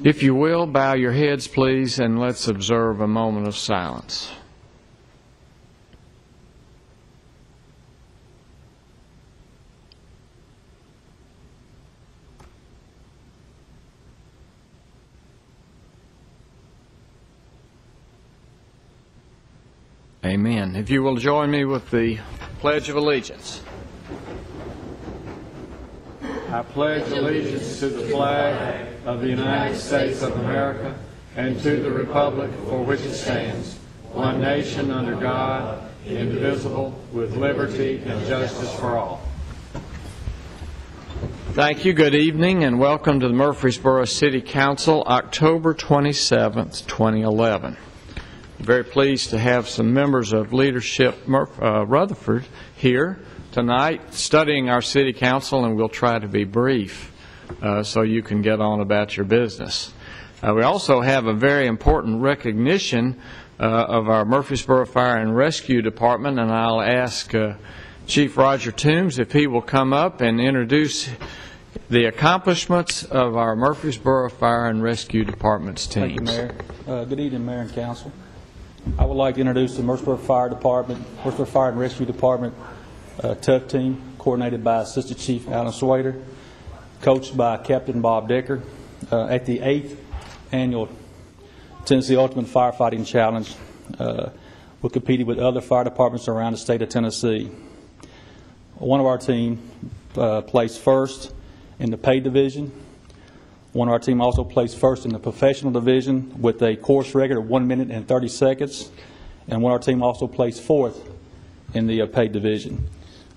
If you will, bow your heads, please, and let's observe a moment of silence. Amen. If you will join me with the Pledge of Allegiance. I pledge allegiance to the flag of the United States of America and to the republic for which it stands, one nation under God, indivisible, with liberty and justice for all. Thank you. Good evening and welcome to the Murfreesboro City Council, October 27th, 2011. Very pleased to have some members of Leadership Rutherford here tonight studying our City Council, and we'll try to be brief so you can get on about your business. We also have a very important recognition of our Murfreesboro Fire and Rescue Department, and I'll ask Chief Roger Toombs if he will come up and introduce the accomplishments of our Murfreesboro Fire and Rescue Department's teams. Thank you, Mayor. Good evening, Mayor and Council. I would like to introduce the Murfreesboro Fire Department, Murfreesboro Fire and Rescue Department TUF team, coordinated by Assistant Chief Alan Swader, coached by Captain Bob Decker. At the 8th Annual Tennessee Ultimate Firefighting Challenge, we competed with other fire departments around the state of Tennessee. One of our team placed first in the paid division. One of our team also placed first in the professional division with a course record of 1 minute and 30 seconds. And one of our team also placed fourth in the paid division.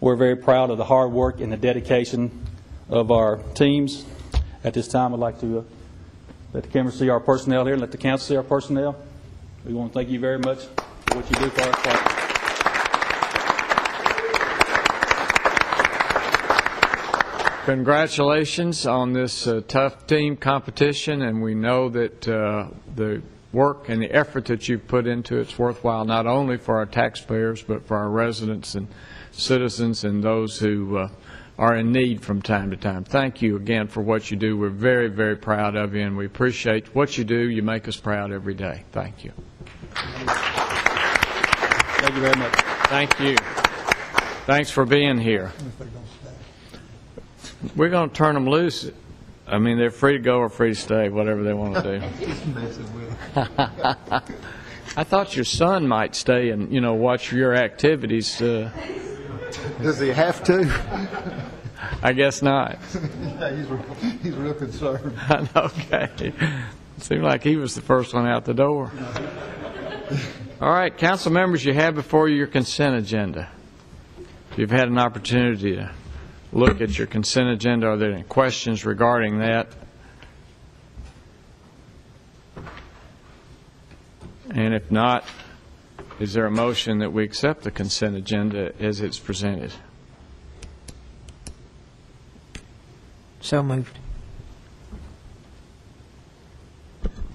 We're very proud of the hard work and the dedication of our teams. At this time, I'd like to let the camera see our personnel here and let the council see our personnel. We want to thank you very much for what you do for our department. Congratulations on this tough team competition, and we know that the work and the effort that you've put into it's worthwhile not only for our taxpayers but for our residents and citizens and those who are in need from time to time. Thank you again for what you do. We're very, very proud of you, and we appreciate what you do. You make us proud every day. Thank you. Thank you very much. Thank you. Thanks for being here. We're going to turn them loose. I mean, they're free to go or free to stay, whatever they want to do. I thought your son might stay and, watch your activities. Does he have to? I guess not. Yeah, he's real concerned. Okay. It seemed like he was the first one out the door. All right, council members, you have before you your consent agenda. If you've had an opportunity to look at your consent agenda, are there any questions regarding that? And if not, is there a motion that we accept the consent agenda as it's presented? So moved.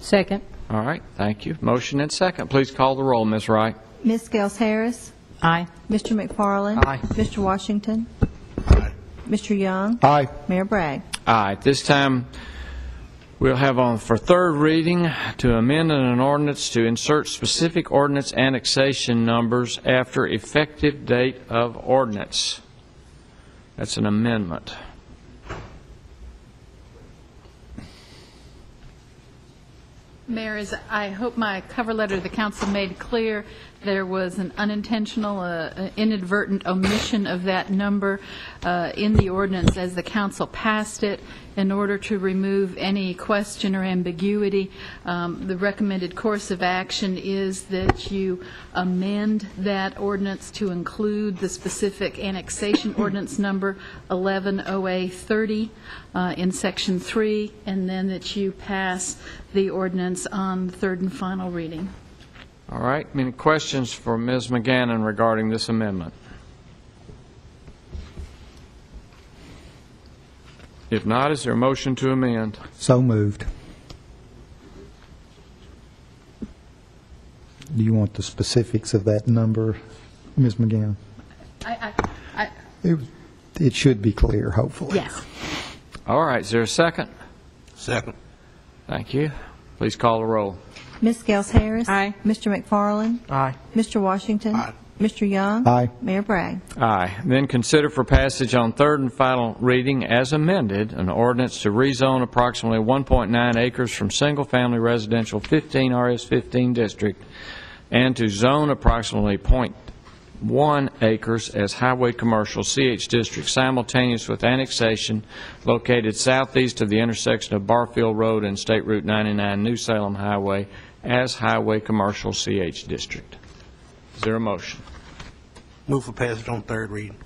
Second. All right, thank you. Motion and second. Please call the roll, Ms. Wright. Ms. Scales Harris. Aye. Mr. McFarland. Aye. Mr. Washington. Aye. Mr. Young. Aye. Mayor Bragg. Aye. At this time, we'll have on for third reading to amend an ordinance to insert specific ordinance annexation numbers after effective date of ordinance. That's an amendment. Mayor, as I hope my cover letter to the council made clear, there was an unintentional, inadvertent omission of that number in the ordinance as the council passed it. In order to remove any question or ambiguity, the recommended course of action is that you amend that ordinance to include the specific annexation ordinance number 11OA30 in Section 3, and then that you pass the ordinance on third and final reading. All right. Any questions for Ms. McGannon regarding this amendment? If not, is there a motion to amend? So moved. Do you want the specifics of that number, Ms. McGann? It should be clear, hopefully. Yes. All right. Is there a second? Second. Thank you. Please call the roll. Ms. Gels Harris. Aye. Mr. McFarland. Aye. Mr. Washington. Aye. Mr. Young. Aye. Mayor Bragg. Aye. Then consider for passage on third and final reading as amended, an ordinance to rezone approximately 1.9 acres from single-family residential 15 RS15 district and to zone approximately 0.1 acres as highway commercial CH district simultaneous with annexation located southeast of the intersection of Barfield Road and State Route 99 New Salem Highway as highway commercial CH district. Is there a motion? Move for passage on third reading.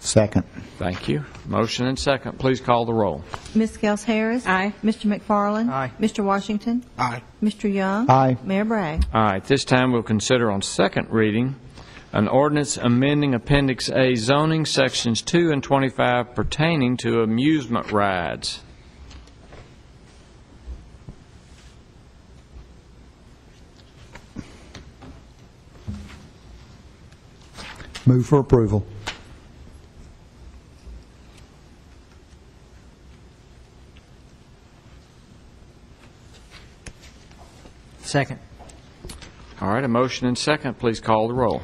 Second. Thank you. Motion and second. Please call the roll. Ms. Gels Harris. Aye. Mr. McFarland. Aye. Mr. Washington. Aye. Mr. Young. Aye. Mayor Bragg. All right, this time we'll consider on second reading an ordinance amending Appendix A zoning sections 2 and 25 pertaining to amusement rides. Move for approval. Second. All right, a motion and second. Please call the roll.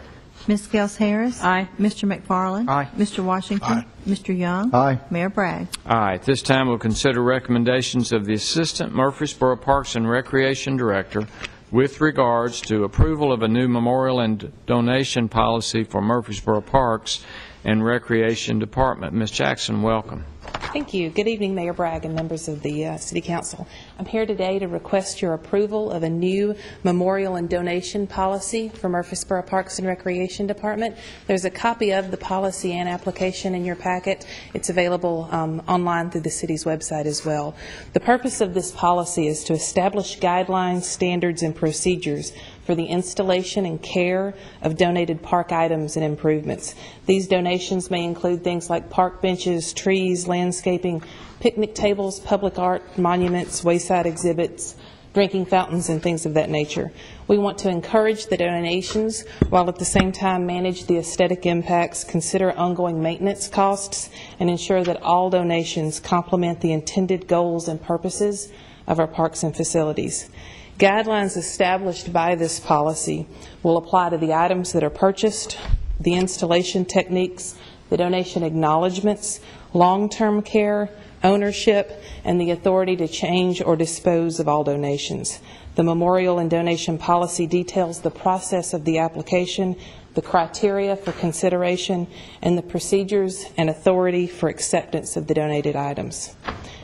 Ms. Gels Harris. Aye. Mr. McFarland. Aye. Mr. Washington. Aye. Mr. Young. Aye. Mayor Bragg. All right, this time we'll consider recommendations of the Assistant Murfreesboro Parks and Recreation Director with regards to approval of a new memorial and donation policy for Murfreesboro Parks and Recreation Department. Ms. Jackson, welcome. Thank you. Good evening, Mayor Bragg and members of the City Council. I'm here today to request your approval of a new memorial and donation policy for Murfreesboro Parks and Recreation Department. There's a copy of the policy and application in your packet. It's available online through the city's website as well. The purpose of this policy is to establish guidelines, standards, and procedures for the installation and care of donated park items and improvements. These donations may include things like park benches, trees, landscaping, picnic tables, public art, monuments, wayside exhibits, drinking fountains, and things of that nature. We want to encourage the donations while at the same time manage the aesthetic impacts, consider ongoing maintenance costs, and ensure that all donations complement the intended goals and purposes of our parks and facilities. Guidelines established by this policy will apply to the items that are purchased, the installation techniques, the donation acknowledgments, long-term care, ownership, and the authority to change or dispose of all donations. The memorial and donation policy details the process of the application, the criteria for consideration, and the procedures and authority for acceptance of the donated items.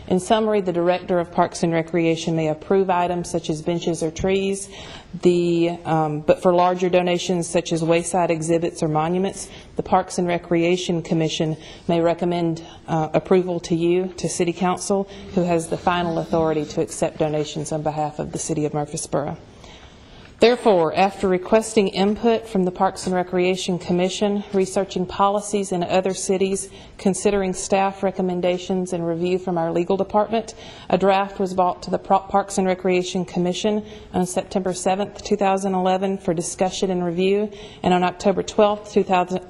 In summary, the Director of Parks and Recreation may approve items such as benches or trees, but for larger donations such as wayside exhibits or monuments, the Parks and Recreation Commission may recommend approval to you, to City Council, who has the final authority to accept donations on behalf of the City of Murfreesboro. Therefore, after requesting input from the Parks and Recreation Commission, researching policies in other cities, considering staff recommendations and review from our legal department, a draft was brought to the Parks and Recreation Commission on September 7th, 2011 for discussion and review, and on October 12th,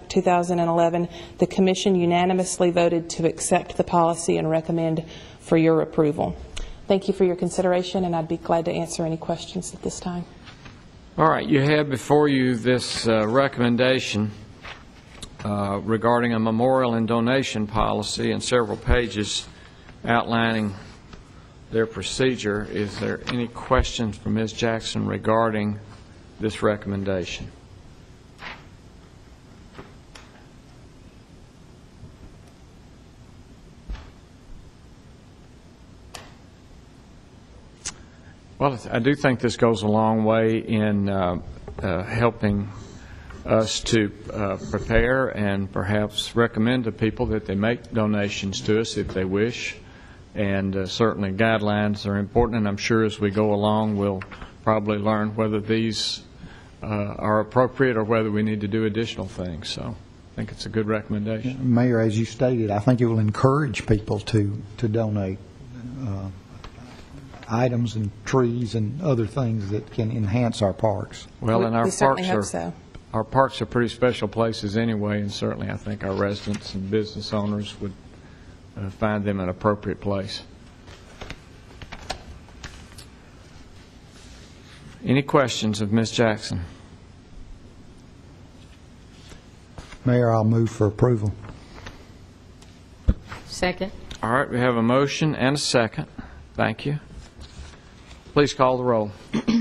2011, the Commission unanimously voted to accept the policy and recommend for your approval. Thank you for your consideration, and I'd be glad to answer any questions at this time. All right, you have before you this recommendation regarding a memorial and donation policy and several pages outlining their procedure. Is there any questions from Ms. Jackson regarding this recommendation? Well, I do think this goes a long way in helping us to prepare and perhaps recommend to people that they make donations to us if they wish. And certainly guidelines are important, and I'm sure as we go along we'll probably learn whether these are appropriate or whether we need to do additional things. So I think it's a good recommendation. Mayor, as you stated, I think it will encourage people to donate items and trees and other things that can enhance our parks. Well, and We certainly hope so. Our parks are pretty special places anyway, and certainly I think our residents and business owners would find them an appropriate place. Any questions of Ms. Jackson? Mayor, I'll move for approval. Second. All right, we have a motion and a second. Thank you. Please call the roll.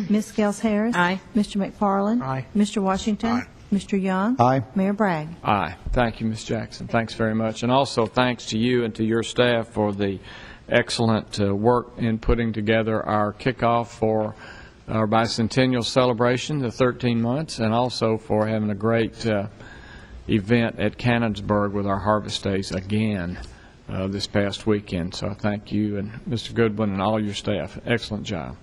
Ms. Gels Harris. Aye. Mr. McFarland. Aye. Mr. Washington. Aye. Mr. Young. Aye. Mayor Bragg. Aye. Thank you, Ms. Jackson. Thanks very much. And also thanks to you and to your staff for the excellent work in putting together our kickoff for our bicentennial celebration, the 13 months, and also for having a great event at Cannonsburg with our Harvest Days again this past weekend. So I thank you and Mr. Goodwin and all your staff. Excellent job.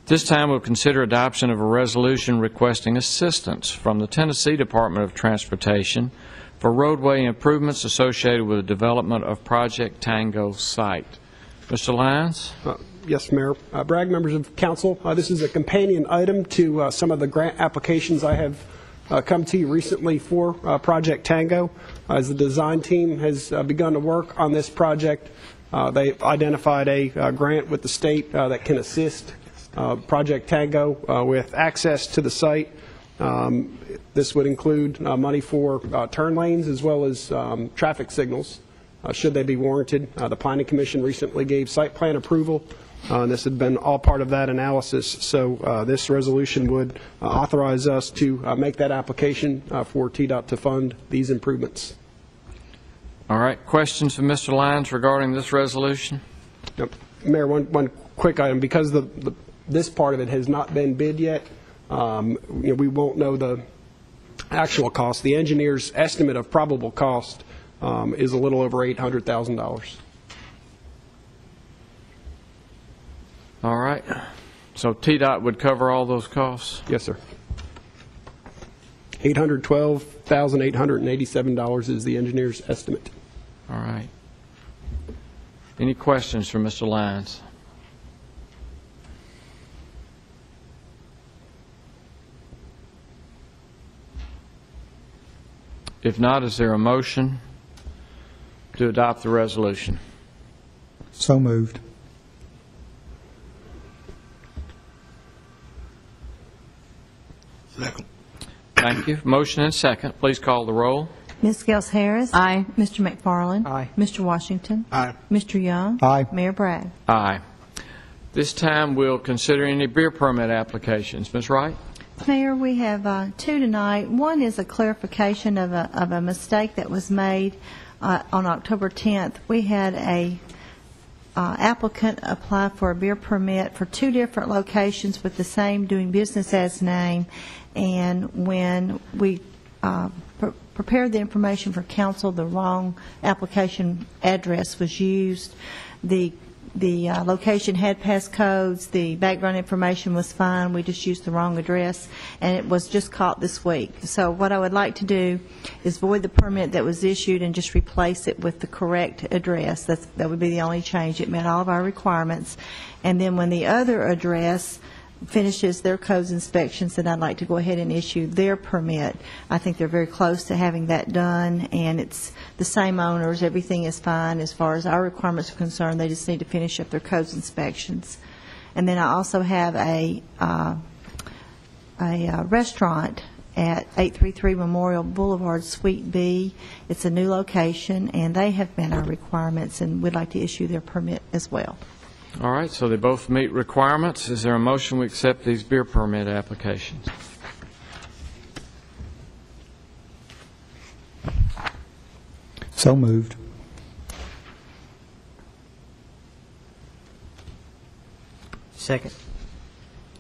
This time we'll consider adoption of a resolution requesting assistance from the Tennessee Department of Transportation for roadway improvements associated with the development of Project Tango site. Mr. Lyons? Yes, Mayor. Bragg, members of council, this is a companion item to some of the grant applications I have come to you recently for Project Tango. As the design team has begun to work on this project, they've identified a grant with the state that can assist Project Tango with access to the site. This would include money for turn lanes as well as traffic signals, should they be warranted. The Planning Commission recently gave site plan approval. This had been all part of that analysis, so this resolution would authorize us to make that application for TDOT to fund these improvements. All right. Questions for Mr. Lyons regarding this resolution? Yep. Mayor, one quick item. Because this part of it has not been bid yet, we won't know the actual cost. The engineer's estimate of probable cost is a little over $800,000. All right. So TDOT would cover all those costs? Yes, sir. $812,887 is the engineer's estimate. All right. Any questions for Mr. Lyons? If not, is there a motion to adopt the resolution? So moved. Second. Thank you. Motion and second. Please call the roll. Ms. Gels Harris. Aye. Mr. McFarland. Aye. Mr. Washington. Aye. Mr. Young. Aye. Mayor Bragg. Aye. This time we'll consider any beer permit applications. Ms. Wright? Mayor, we have two tonight. One is a clarification of a mistake that was made on October 10th. We had a applicant apply for a beer permit for two different locations with the same doing business as name, and when we prepared the information for council, the wrong application address was used. The location had passcodes, the background information was fine, we just used the wrong address, and it was just caught this week. So what I would like to do is void the permit that was issued and just replace it with the correct address. That would be the only change. It met all of our requirements. And then when the other address finishes their codes inspections, then I'd like to go ahead and issue their permit. I think they're very close to having that done, and it's the same owners. Everything is fine as far as our requirements are concerned. They just need to finish up their codes inspections. And then I also have a restaurant at 833 Memorial Boulevard, Suite B. It's a new location, and they have met our requirements, and we'd like to issue their permit as well. All right, so they both meet requirements. Is there a motion we accept these beer permit applications? So moved. Second.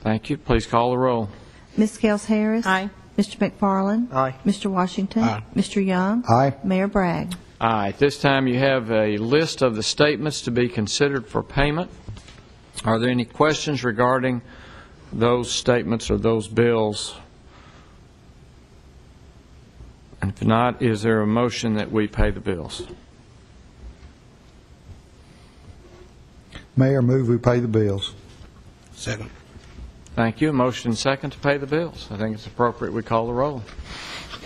Thank you. Please call the roll. Ms. Gels Harris. Aye. Mr. McFarland. Aye. Mr. Washington. Aye. Mr. Young. Aye. Mayor Bragg. Aye. At this time, you have a list of the statements to be considered for payment. Are there any questions regarding those statements or those bills? And if not, is there a motion that we pay the bills? Mayor, move we pay the bills. Second. Thank you. Motion and second to pay the bills. I think it's appropriate we call the roll.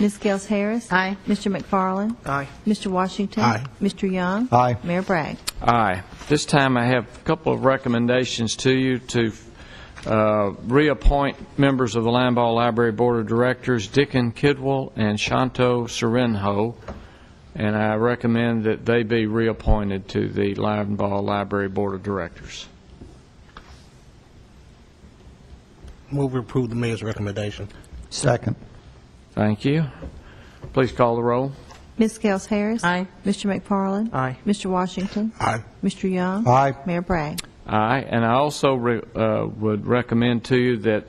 Ms. Gels Harris. Aye. Mr. McFarland. Aye. Mr. Washington. Aye. Mr. Young. Aye. Mayor Bragg. Aye. This time I have a couple of recommendations to you to reappoint members of the Linebaugh Library Board of Directors, Dickon Kidwell and Shanto Serenho, and I recommend that they be reappointed to the Linebaugh Library Board of Directors. Move to approve the mayor's recommendation. Second. Thank you. Please call the roll. Ms. Gels Harris. Aye. Mr. McFarland. Aye. Mr. Washington. Aye. Mr. Young. Aye. Mayor Bragg. Aye, and I also would recommend to you that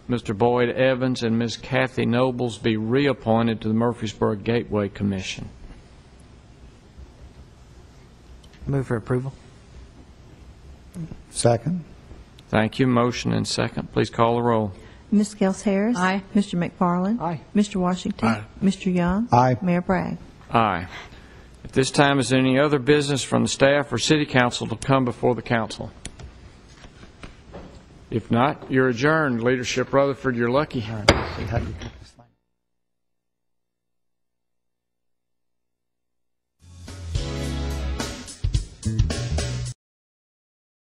Mr. Boyd Evans and Ms. Kathy Nobles be reappointed to the Murfreesboro Gateway Commission. Move for approval. Second. Thank you. Motion and second. Please call the roll. Ms. Gels Harris. Aye. Mr. McFarland. Aye. Mr. Washington. Aye. Mr. Young. Aye. Mayor Bragg. Aye. At this time, is there any other business from the staff or city council to come before the council? If not, you're adjourned. Leadership Rutherford, you're lucky. See how you